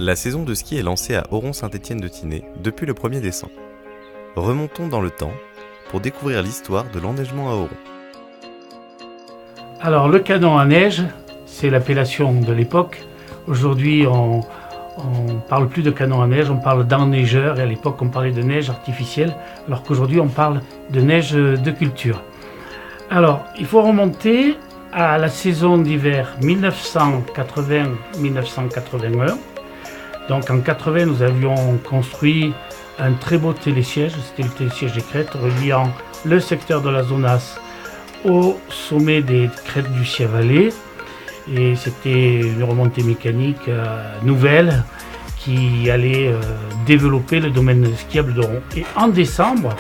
La saison de ski est lancée à Oron-Saint-Étienne-de-Tinée depuis le 1er décembre. Remontons dans le temps pour découvrir l'histoire de l'enneigement à Oron. Alors le canon à neige, c'est l'appellation de l'époque. Aujourd'hui, on parle plus de canon à neige, on parle d'enneigeur, et à l'époque on parlait de neige artificielle, alors qu'aujourd'hui on parle de neige de culture. Alors il faut remonter à la saison d'hiver 1980-1981. Donc en 80, nous avions construit un très beau télésiège, c'était le télésiège des crêtes, reliant le secteur de la Zonasse au sommet des crêtes du Ciavalais. Et c'était une remontée mécanique nouvelle qui allait développer le domaine skiable d'Oron. Et en décembre,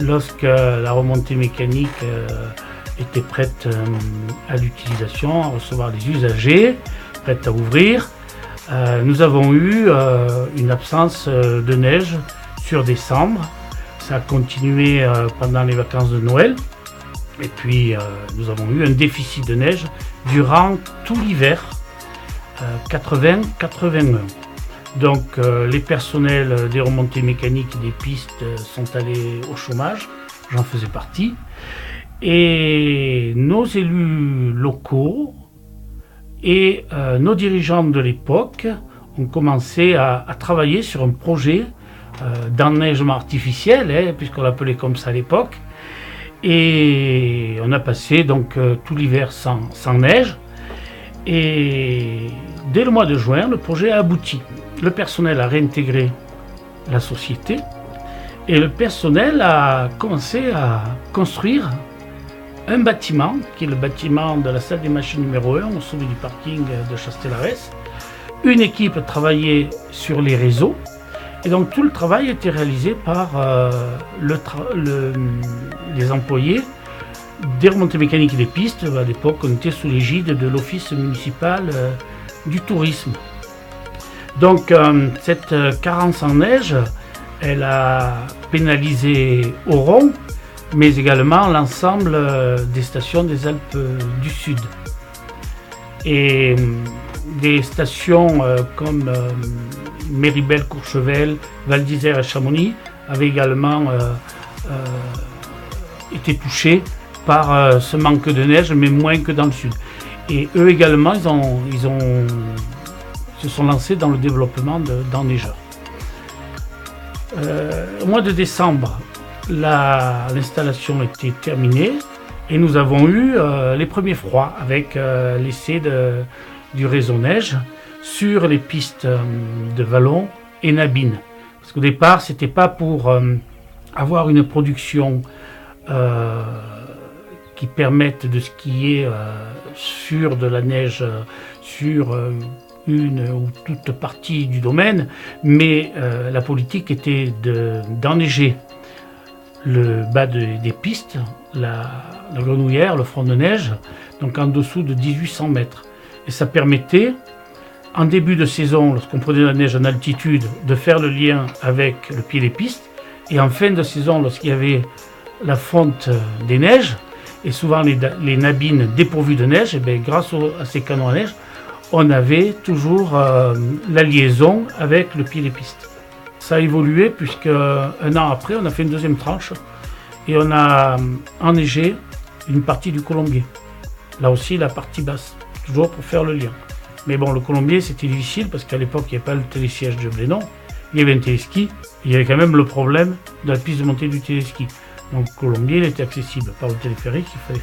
lorsque la remontée mécanique était prête à l'utilisation, à recevoir les usagers, prête à ouvrir, nous avons eu une absence de neige sur décembre. Ça a continué pendant les vacances de Noël. Et puis nous avons eu un déficit de neige durant tout l'hiver 80-81. Donc les personnels des remontées mécaniques et des pistes sont allés au chômage, j'en faisais partie. Et nos élus locaux et nos dirigeants de l'époque ont commencé à travailler sur un projet d'enneigement artificiel, puisqu'on l'appelait comme ça à l'époque. Et on a passé donc tout l'hiver sans neige. Et dès le mois de juin, le projet a abouti. Le personnel a réintégré la société et le personnel a commencé à construire un bâtiment, qui est le bâtiment de la salle des machines numéro 1, au sommet du parking de Chastelarès. Une équipe travaillait sur les réseaux, et donc tout le travail était réalisé par les employés des remontées mécaniques et des pistes. À l'époque, on était sous l'égide de l'Office municipal du tourisme. Donc cette carence en neige, elle a pénalisé Oron, mais également l'ensemble des stations des Alpes du Sud. Et des stations comme Méribel, Courchevel, Val d'Isère et Chamonix avaient également été touchés par ce manque de neige, mais moins que dans le sud. Et eux également, ils se sont lancés dans le développement d'enneigeurs. Au mois de décembre, l'installation était terminée et nous avons eu les premiers froids avec l'essai du réseau neige sur les pistes de Vallon et Nabine. Parce qu'au départ, c'était pas pour avoir une production qui permette de skier sur de la neige, sur une ou toute partie du domaine, mais la politique était d'enneiger le bas des pistes, la grenouillère, le front de neige, donc en dessous de 1800 mètres. Et ça permettait, en début de saison, lorsqu'on prenait la neige en altitude, de faire le lien avec le pied des pistes, et en fin de saison, lorsqu'il y avait la fonte des neiges, et souvent les nabines dépourvues de neige, et bien, grâce à ces canons à neige, on avait toujours la liaison avec le pied des pistes. Ça a évolué puisque un an après, on a fait une deuxième tranche et on a enneigé une partie du Colombier. Là aussi, la partie basse, toujours pour faire le lien. Mais bon, le Colombier, c'était difficile parce qu'à l'époque, il n'y avait pas le télésiège de Blénon. Il y avait un téléski. Il y avait quand même le problème de la piste de montée du téléski. Donc, le Colombier, il était accessible par le téléphérique. Il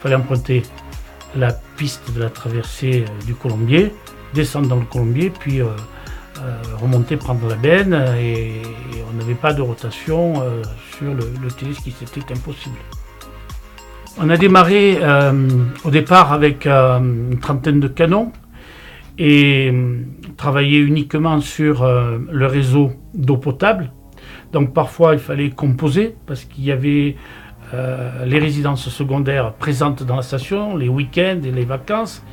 fallait emprunter la piste de la traversée du Colombier, descendre dans le Colombier, puis remonter, prendre la benne, et on n'avait pas de rotation sur le téléski, c'était impossible. On a démarré au départ avec une trentaine de canons et travaillé uniquement sur le réseau d'eau potable. Donc parfois il fallait composer parce qu'il y avait les résidences secondaires présentes dans la station, les week-ends et les vacances.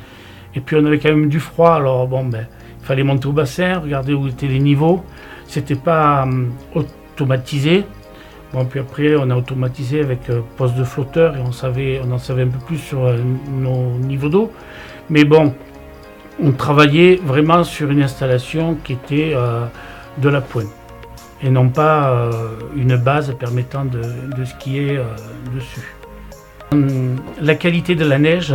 Et puis on avait quand même du froid, alors il fallait monter au bassin, regarder où étaient les niveaux. C'était pas automatisé. Bon, puis après on a automatisé avec poste de flotteur et on en savait un peu plus sur nos niveaux d'eau. Mais bon, on travaillait vraiment sur une installation qui était de la pointe et non pas une base permettant de skier dessus. La qualité de la neige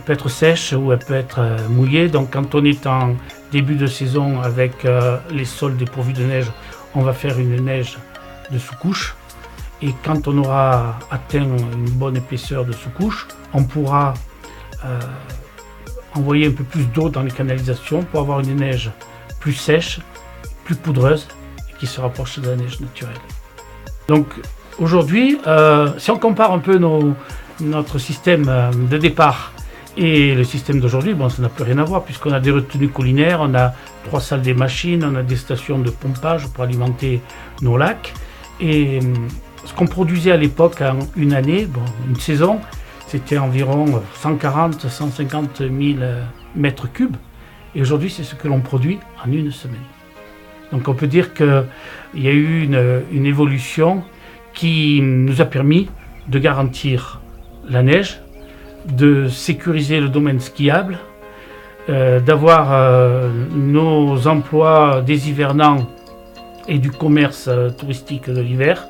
peut être sèche ou elle peut être mouillée. Donc quand on est en début de saison avec les sols dépourvus de neige, on va faire une neige de sous-couche. Et quand on aura atteint une bonne épaisseur de sous-couche, on pourra envoyer un peu plus d'eau dans les canalisations pour avoir une neige plus sèche, plus poudreuse et qui se rapproche de la neige naturelle. Donc aujourd'hui, si on compare un peu notre système de départ et le système d'aujourd'hui, bon, ça n'a plus rien à voir puisqu'on a des retenues collinaires, on a 3 salles des machines, on a des stations de pompage pour alimenter nos lacs. Et ce qu'on produisait à l'époque en une année, bon, une saison, c'était environ 140-150 000 mètres cubes. Et aujourd'hui, c'est ce que l'on produit en une semaine. Donc on peut dire qu'il y a eu une évolution qui nous a permis de garantir la neige, de sécuriser le domaine skiable, d'avoir nos emplois des hivernants et du commerce touristique de l'hiver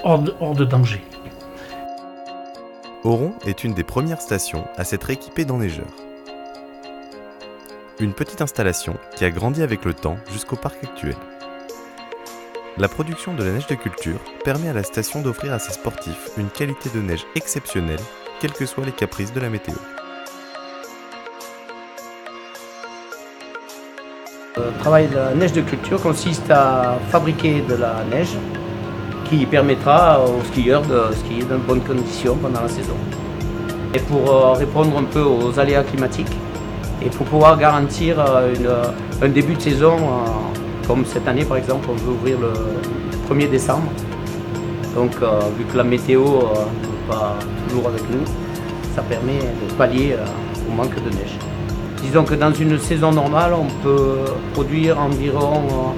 hors de danger. Auron est une des premières stations à s'être équipée d'enneigeurs. Une petite installation qui a grandi avec le temps jusqu'au parc actuel. La production de la neige de culture permet à la station d'offrir à ses sportifs une qualité de neige exceptionnelle, quels que soient les caprices de la météo. Le travail de la neige de culture consiste à fabriquer de la neige qui permettra aux skieurs de skier dans de bonnes conditions pendant la saison. Et pour répondre un peu aux aléas climatiques et pour pouvoir garantir un début de saison, comme cette année par exemple, on veut ouvrir le 1er décembre. Donc vu que la météo n'est pas toujours avec nous, ça permet de pallier au manque de neige. Disons que dans une saison normale, on peut produire environ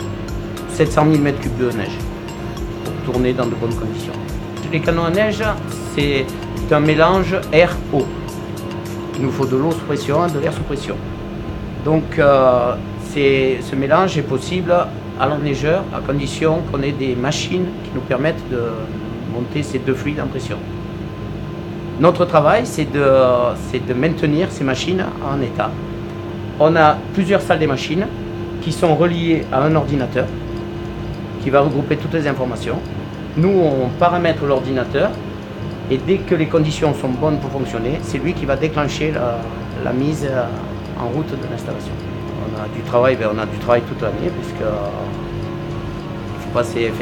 700 000 m3 de neige pour tourner dans de bonnes conditions. Les canons à neige, c'est un mélange air-eau. Il nous faut de l'eau sous pression et de l'air sous pression. Donc ce mélange est possible à l'enneigeur à condition qu'on ait des machines qui nous permettent de monter ces deux fluides en pression. Notre travail, c'est de maintenir ces machines en état. On a plusieurs salles des machines qui sont reliées à un ordinateur qui va regrouper toutes les informations. Nous, on paramètre l'ordinateur et dès que les conditions sont bonnes pour fonctionner, c'est lui qui va déclencher la mise en route de l'installation. On a du travail toute l'année puisque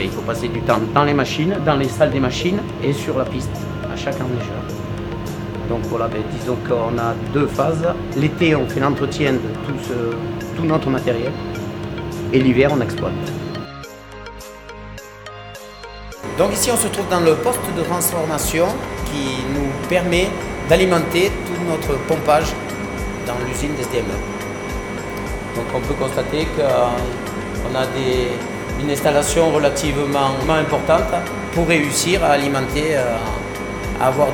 il faut passer du temps dans les machines, dans les salles des machines et sur la piste à chaque enneigeur. Donc voilà, disons qu'on a 2 phases. L'été, on fait l'entretien de tout notre matériel et l'hiver, on exploite. Donc ici, on se trouve dans le poste de transformation qui nous permet d'alimenter tout notre pompage dans l'usine d'SDME. Donc on peut constater qu'on a une installation relativement importante pour réussir à alimenter, à avoir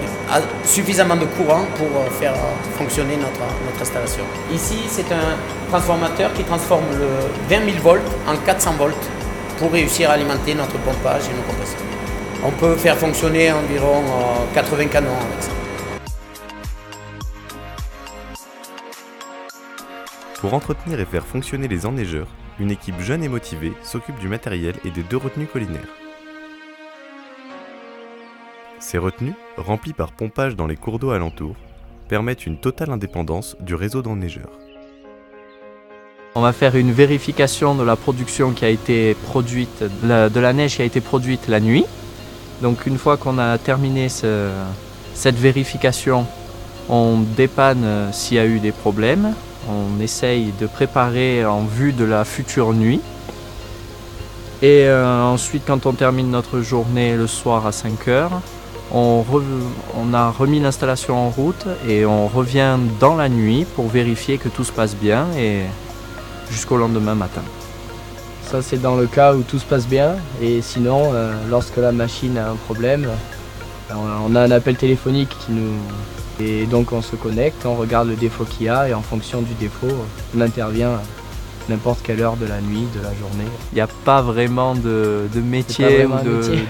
suffisamment de courant pour faire fonctionner notre installation. Ici, c'est un transformateur qui transforme le 20 000 volts en 400 volts pour réussir à alimenter notre pompage et nos compresseurs. On peut faire fonctionner environ 80 canons avec ça. Pour entretenir et faire fonctionner les enneigeurs, une équipe jeune et motivée s'occupe du matériel et des 2 retenues collinaires. Ces retenues, remplies par pompage dans les cours d'eau alentours, permettent une totale indépendance du réseau d'enneigeurs. On va faire une vérification de la production qui a été produite, de la neige qui a été produite la nuit. Donc une fois qu'on a terminé cette vérification, on dépanne s'il y a eu des problèmes. On essaye de préparer en vue de la future nuit. Et ensuite, quand on termine notre journée le soir à 5 heures, on a remis l'installation en route et on revient dans la nuit pour vérifier que tout se passe bien et jusqu'au lendemain matin. Ça, c'est dans le cas où tout se passe bien. Et sinon, lorsque la machine a un problème, on a un appel téléphonique Et donc on se connecte, on regarde le défaut qu'il y a et en fonction du défaut, on intervient à n'importe quelle heure de la nuit, de la journée. Il n'y a pas vraiment de métier ou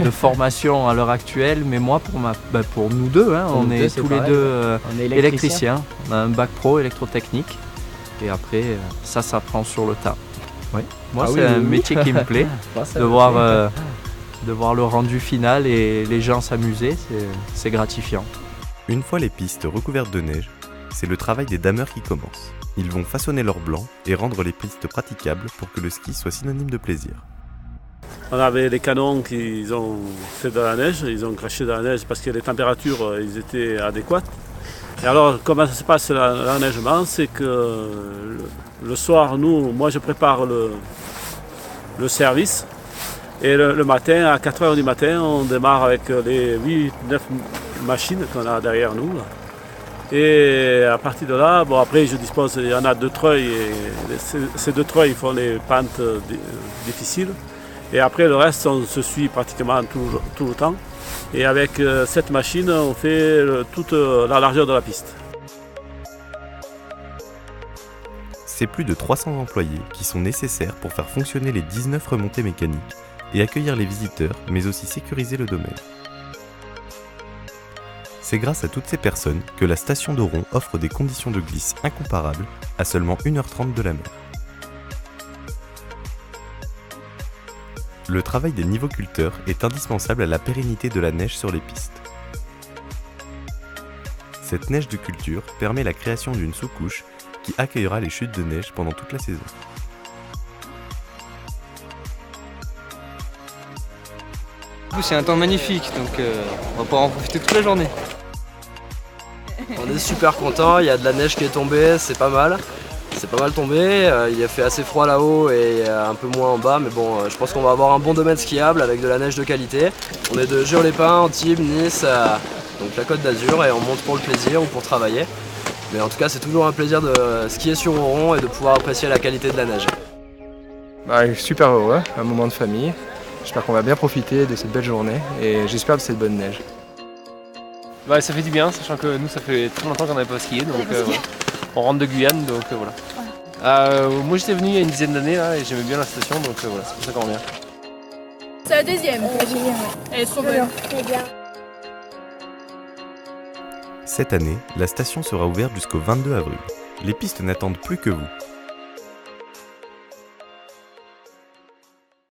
de formation à l'heure actuelle, mais moi pour nous deux, hein, on est tous les deux électriciens. On a un bac pro électrotechnique et après ça s'apprend sur le tas. Ouais. Moi c'est un métier qui me plaît, de voir le rendu final et les gens s'amuser, c'est gratifiant. Une fois les pistes recouvertes de neige, c'est le travail des dameurs qui commence. Ils vont façonner leur blanc et rendre les pistes praticables pour que le ski soit synonyme de plaisir. On avait les canons qui ont fait de la neige, ils ont craché de la neige parce que les températures ils étaient adéquates. Et alors comment ça se passe l'enneigement, c'est que le soir, moi je prépare le service. Et le matin, à 4h du matin, on démarre avec les 8-9 machines qu'on a derrière nous. Et à partir de là, bon après je dispose, il y en a 2 treuils et ces 2 treuils font les pentes difficiles. Et après le reste, on se suit pratiquement tout le temps. Et avec cette machine, on fait toute la largeur de la piste. C'est plus de 300 employés qui sont nécessaires pour faire fonctionner les 19 remontées mécaniques et accueillir les visiteurs, mais aussi sécuriser le domaine. C'est grâce à toutes ces personnes que la station d'Auron offre des conditions de glisse incomparables à seulement 1h30 de la mer. Le travail des nivoculteurs est indispensable à la pérennité de la neige sur les pistes. Cette neige de culture permet la création d'une sous-couche qui accueillera les chutes de neige pendant toute la saison. C'est un temps magnifique, donc on va pouvoir en profiter toute la journée. On est super content, il y a de la neige qui est tombée, c'est pas mal. C'est pas mal tombé, il a fait assez froid là-haut et un peu moins en bas, mais bon, je pense qu'on va avoir un bon domaine skiable avec de la neige de qualité. On est de Jure-les-Pins, Antibes, Nice, donc la Côte d'Azur, et on monte pour le plaisir ou pour travailler. Mais en tout cas, c'est toujours un plaisir de skier sur Auron et de pouvoir apprécier la qualité de la neige. Super heureux, un moment de famille. J'espère qu'on va bien profiter de cette belle journée et j'espère de cette bonne neige. Ça fait du bien, sachant que nous ça fait très longtemps qu'on n'avait pas skié, donc on rentre de Guyane, donc voilà. Moi j'étais venu il y a une dizaine d'années là, et j'aimais bien la station, donc voilà, c'est pour ça qu'on revient. C'est la deuxième. Elle est trop bonne. Cette année, la station sera ouverte jusqu'au 22 avril. Les pistes n'attendent plus que vous.